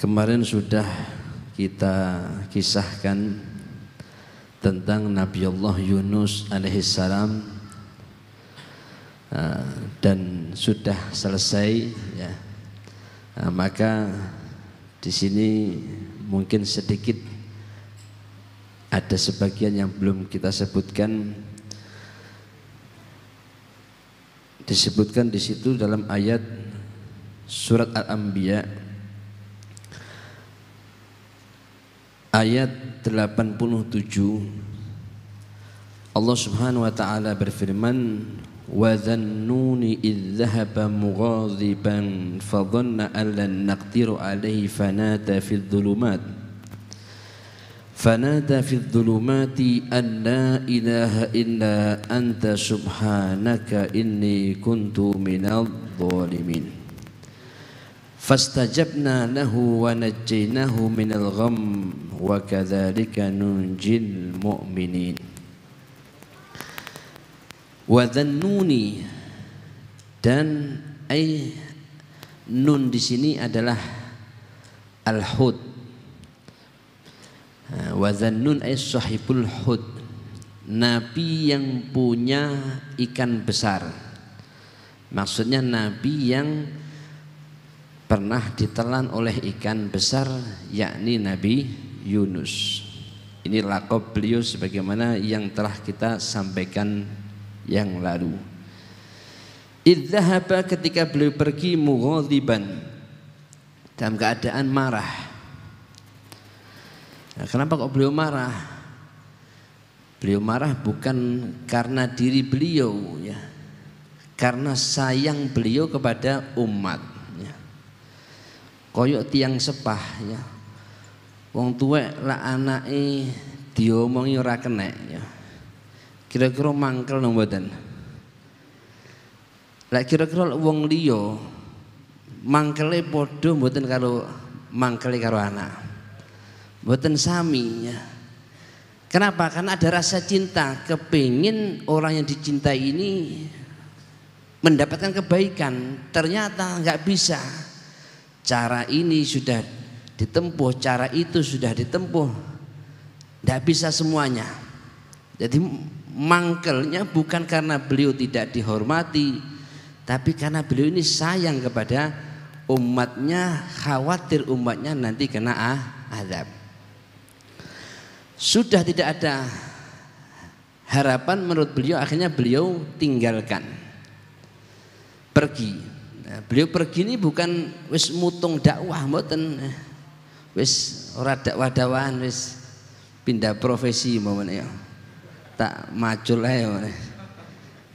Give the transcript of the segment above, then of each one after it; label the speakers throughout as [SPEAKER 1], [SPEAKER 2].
[SPEAKER 1] Kemarin sudah kita kisahkan tentang Nabi Allah Yunus alaihissalam dan sudah selesai ya. Maka di sini mungkin sedikit ada sebagian yang belum kita sebutkan. Disebutkan di situ dalam ayat surat Al-Anbiya ayat 87, Allah Subhanahu wa taala berfirman, wa dhannuni idh dhahaba mughadiban fa dhanna an lan naqdiru alaihi fanada fi dhulumati an la ilaha illa anta subhanaka inni kuntu minadh dhalimin. Fastajabna lahu wa najjaynahu minal gham wa kadzalika nunjil mu'minin. Wa dhannuni, dan nun di sini adalah al-hud. Wa dhannun ay sahibul hud, nabi yang punya ikan besar. Maksudnya nabi yang pernah ditelan oleh ikan besar, yakni Nabi Yunus. Ini laqab beliau sebagaimana yang telah kita sampaikan yang lalu. Idzahaba, ketika beliau pergi, mughadiban, dalam keadaan marah. Nah, kenapa kok beliau marah? Beliau marah bukan karena diri beliau ya, karena sayang beliau kepada umat. Koyok tiang sepah ya, wong tuwek lah anake diomongi ora kenek ya, kira-kira mangkel nang mboten. Lah kira-kira wong liya mangkele padha mboten karo mangkele karo anak, mboten sami ya. Kenapa? Karena ada rasa cinta, kepingin orang yang dicintai ini mendapatkan kebaikan. Ternyata nggak bisa. Cara ini sudah ditempuh, cara itu sudah ditempuh, tidak bisa semuanya. Jadi mangkelnya bukan karena beliau tidak dihormati, tapi karena beliau ini sayang kepada umatnya, khawatir umatnya nanti kena azab. Sudah tidak ada harapan menurut beliau, akhirnya beliau tinggalkan, pergi. Nah, beliau pergi ini bukan wis mutung dakwah, mboten. Wis ora dakwah-dakwahan, wis pindah profesi mawon ya. Tak macul ae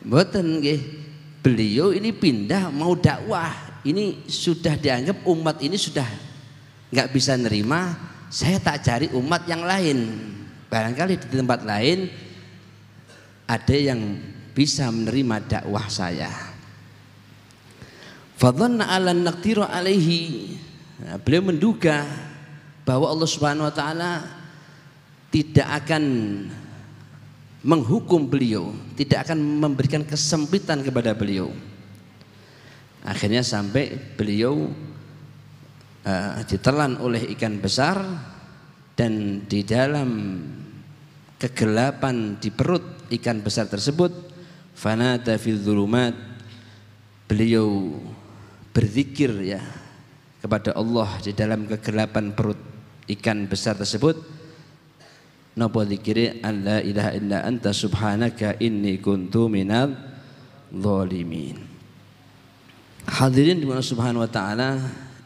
[SPEAKER 1] mboten nggih. Beliau ini pindah mau dakwah. Ini sudah dianggap umat ini sudah enggak bisa nerima, saya tak cari umat yang lain. Barangkali di tempat lain ada yang bisa menerima dakwah saya. Fadhanna alan naqdiru alaihi, beliau menduga bahwa Allah Subhanahu wa taala tidak akan menghukum beliau, tidak akan memberikan kesempitan kepada beliau. Akhirnya sampai beliau ditelan oleh ikan besar, dan di dalam kegelapan di perut ikan besar tersebut, fanada fil dhulumat, beliau berzikir ya kepada Allah di dalam kegelapan perut ikan besar tersebut. Napa zikire? La ilaha illa anta subhanaka inni kuntu minadh dhalimin. Hadirin dimana Subhanahu wa taala,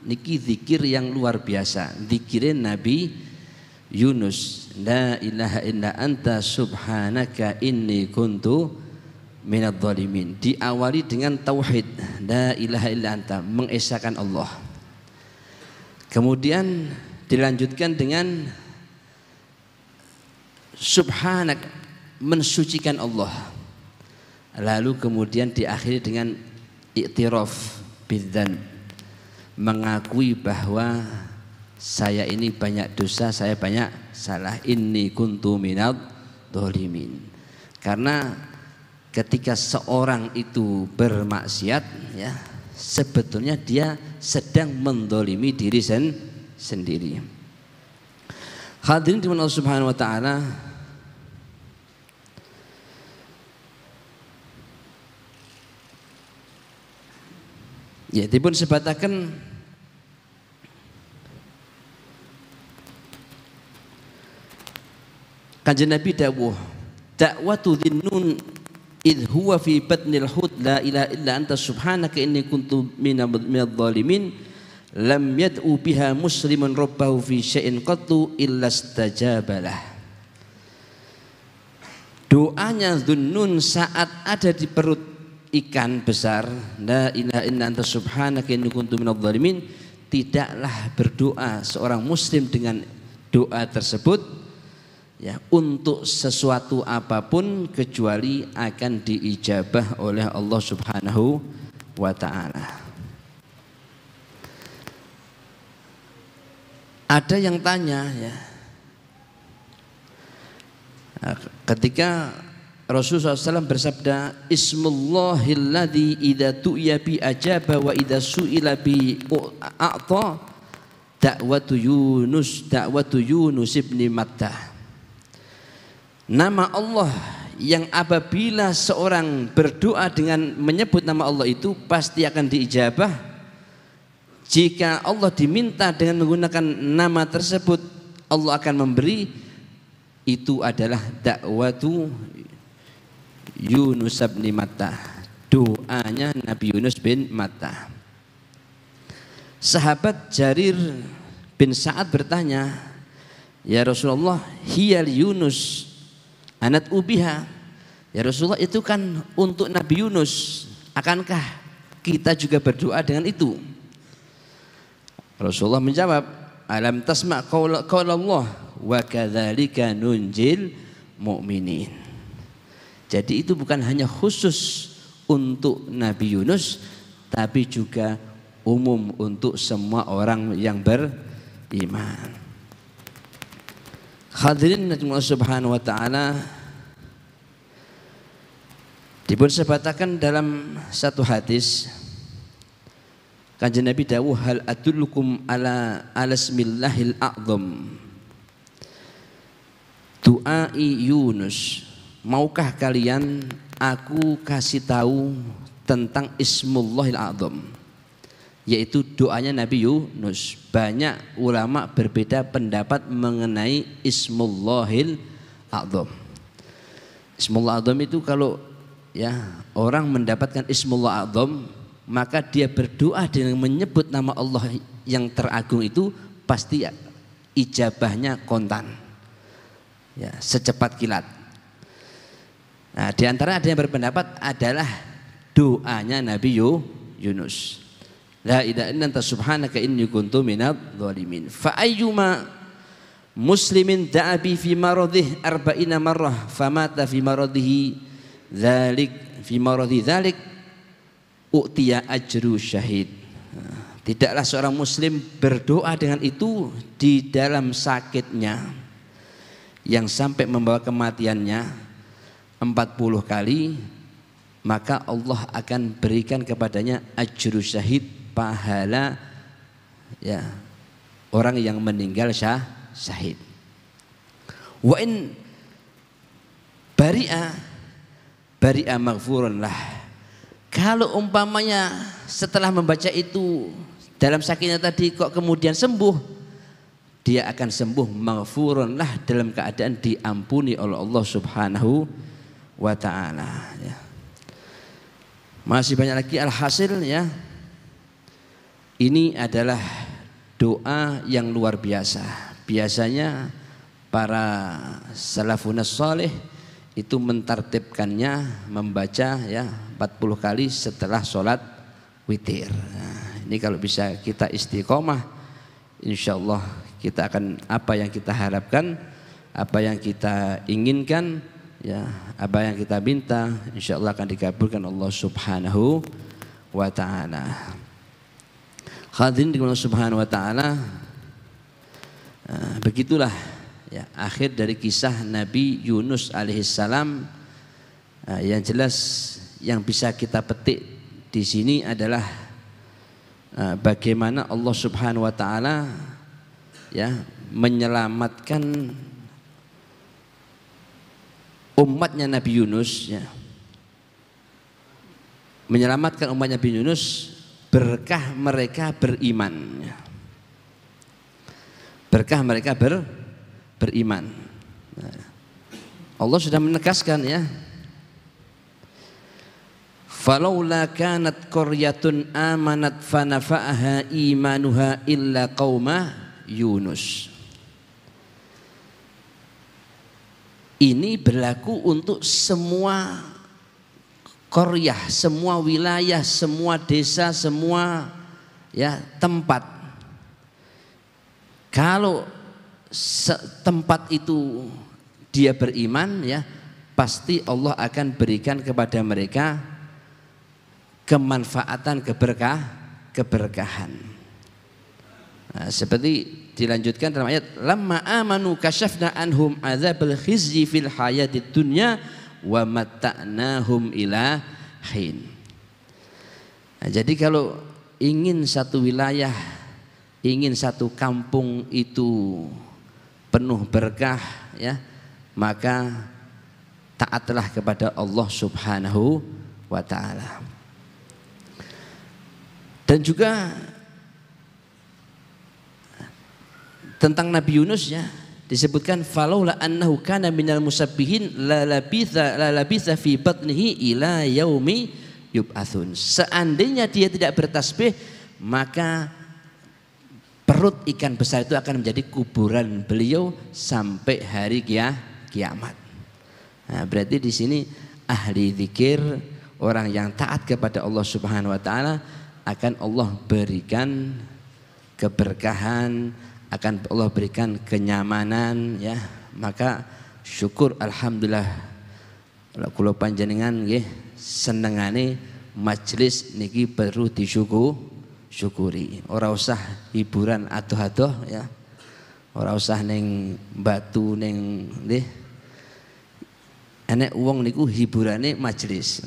[SPEAKER 1] niki zikir yang luar biasa. Zikirin Nabi Yunus, la ilaha illa anta subhanaka inni kuntu minadh dhalimin, diawali dengan tauhid, la ilaha illa anta, mengesahkan Allah. Kemudian dilanjutkan dengan subhanak, mensucikan Allah. Lalu kemudian diakhiri dengan i'tiraf bidzan, mengakui bahwa saya ini banyak dosa, saya banyak salah, inni kuntu minadh dhalimin. Karena ketika seorang itu bermaksiat ya, sebetulnya dia sedang mendolimi diri sendiri. Hadirin di Allah Subhanahu wa taala, ya dipun sebataken Kanjeng Nabi dawuh, da'watu dhinnun idh huwa fi batnil hut la ilaha illa anta subhanaka inni kuntu minadh dhalimin lam yad'u biha muslimun rabbahu fi syai'in qattu illa istajabalah. Doanya Dhunnun saat ada di perut ikan besar, la ilaha illa anta subhanaka inni kuntu minadh dhalimin, tidaklah berdoa seorang muslim dengan doa tersebut ya untuk sesuatu apapun kecuali akan diijabah oleh Allah Subhanahu wa taala. Ada yang tanya ya, ketika Rasulullah SAW bersabda, Ismullahilladzi idza tu'ya bi ajaba wa idza su'ila bi a'ta, da'watu Yunus ibn Matta. Nama Allah yang apabila seorang berdoa dengan menyebut nama Allah itu pasti akan diijabah. Jika Allah diminta dengan menggunakan nama tersebut, Allah akan memberi. Itu adalah dakwatu Yunus bin Matta, doanya Nabi Yunus bin Matta. Sahabat Jarir bin Sa'ad bertanya, ya Rasulullah, hiyal Yunus anat ubiha, ya Rasulullah itu kan untuk Nabi Yunus, akankah kita juga berdoa dengan itu? Rasulullah menjawab, alam tasma' qaula Allah wa kadzalika nunjil mu'minin. Jadi itu bukan hanya khusus untuk Nabi Yunus, tapi juga umum untuk semua orang yang beriman. Hadirin Allah Subhanahu wa taala, dipun sebatakan dalam satu hadis, Kanjeng Nabi dawuh, hal adullukum ala ismillahil a'zam du'ai Yunus, maukah kalian aku kasih tahu tentang Ismullahil A'zam, yaitu doanya Nabi Yunus. Banyak ulama berbeda pendapat mengenai Ismullahil A'zam. Ismullah A'zam itu kalau ya orang mendapatkan Ismullah A'zam, maka dia berdoa dengan menyebut nama Allah yang teragung itu pasti ijabahnya kontan, ya secepat kilat. Nah, di antara ada yang berpendapat adalah doanya Nabi Yunus, la ilaha illa anta subhanaka inni kuntu minadh dhalimin. Fa ayyuma muslimin da'a bi fi maradhihi arba'ina marrah famata fi maradhihi dzalik u'tiya ajru syahid. Tidaklah seorang muslim berdoa dengan itu di dalam sakitnya yang sampai membawa kematiannya 40 kali, maka Allah akan berikan kepadanya ajru syahid, pahala ya orang yang meninggal syahid. Wa in bari'a maghfurun lah. Kalau umpamanya setelah membaca itu dalam sakitnya tadi kok kemudian sembuh, dia akan sembuh maghfurun lah, dalam keadaan diampuni oleh Allah Subhanahu wa ta'ala ya. Masih banyak lagi, alhasil ya, ini adalah doa yang luar biasa. Biasanya para salafun salih itu mentartibkannya membaca ya 40 kali setelah sholat witir. Nah, ini kalau bisa kita istiqomah, insyaallah kita akan apa yang kita harapkan, apa yang kita inginkan, ya apa yang kita minta, insyaallah akan dikabulkan Allah Subhanahu wa ta'ala. Hadirin di Allah Subhanahu wa ta'ala, begitulah ya akhir dari kisah Nabi Yunus alaihissalam. Yang jelas yang bisa kita petik di sini adalah bagaimana Allah Subhanahu wa ta'ala ya menyelamatkan umatnya Nabi Yunus, ya. Menyelamatkan umatnya Nabi Yunus berkah mereka beriman, ya. Berkah mereka beriman. Nah, Allah sudah menegaskan, ya. Falaula kanat qaryatun amanat fanafa'aha imanuha illa qauma Yunus. Ini berlaku untuk semua qaryah, semua wilayah, semua desa, semua ya tempat. Kalau tempat itu dia beriman, ya pasti Allah akan berikan kepada mereka kemanfaatan, keberkahan. Nah, seperti dilanjutkan dalam ayat lamma amanu kasyafna anhum adzabal khizyi fil hayatid dunya wa matta'nahum ila hin. Nah, jadi kalau ingin satu wilayah, ingin satu kampung itu penuh berkah, ya maka taatlah kepada Allah Subhanahu wa taala. Dan juga tentang Nabi Yunus, ya disebutkan falaula annahu kana minal musabbihin la labitha fi batnihi ila yaumi yub'atsun. Seandainya dia tidak bertasbih, maka perut ikan besar itu akan menjadi kuburan beliau sampai hari kiamat. Nah, berarti di sini ahli zikir, orang yang taat kepada Allah Subhanahu wa taala, akan Allah berikan keberkahan, akan Allah berikan kenyamanan, ya. Maka syukur alhamdulillah kula panjenengan nggih senengane majelis niki perlu disyukuri. Ora usah hiburan adoh-adoh, ya. Ora usah ning batu ning nggih. Enek wong niku hiburane majelis.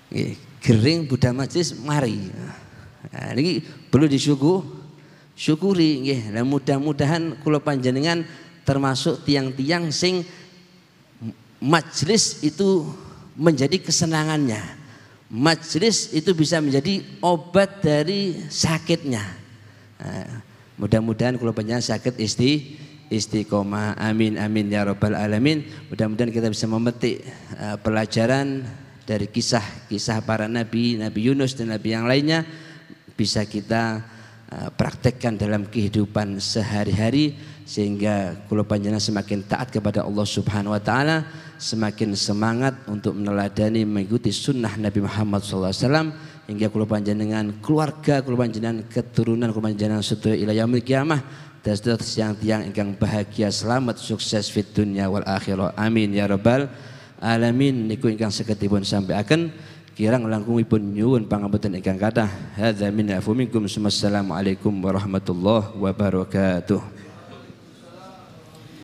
[SPEAKER 1] Nggih, gering budal majelis mari. Nah, niki perlu syukuri nggih. Nah, mudah-mudahan kula panjenengan termasuk tiang-tiang sing majelis itu menjadi kesenangannya. Majelis itu bisa menjadi obat dari sakitnya. Nah, mudah-mudahan kula panjenengan sakit istiqomah. Amin amin ya rabbal alamin. Mudah-mudahan kita bisa memetik pelajaran dari kisah-kisah para nabi, Nabi Yunus dan nabi yang lainnya, bisa kita praktekkan dalam kehidupan sehari-hari, sehingga kula panjenengan semakin taat kepada Allah Subhanahu wa taala, semakin semangat untuk meneladani mengikuti sunnah Nabi Muhammad SAW, hingga kula panjenengan keluarga, kula panjenengan keturunan, kula panjenengan sedaya ila yaumil qiyamah, dan sedaya tiang-tiang ingkang bahagia, selamat, sukses fit dunya wal akhirah. Amin ya rabbal alamin. Niku ingkang sagedipun sampaiaken, kirang langkungipun nyuwun pangapunten ingkang kathah. Hadza min afu minkum. Assalamualaikum warahmatullahi wabarakatuh.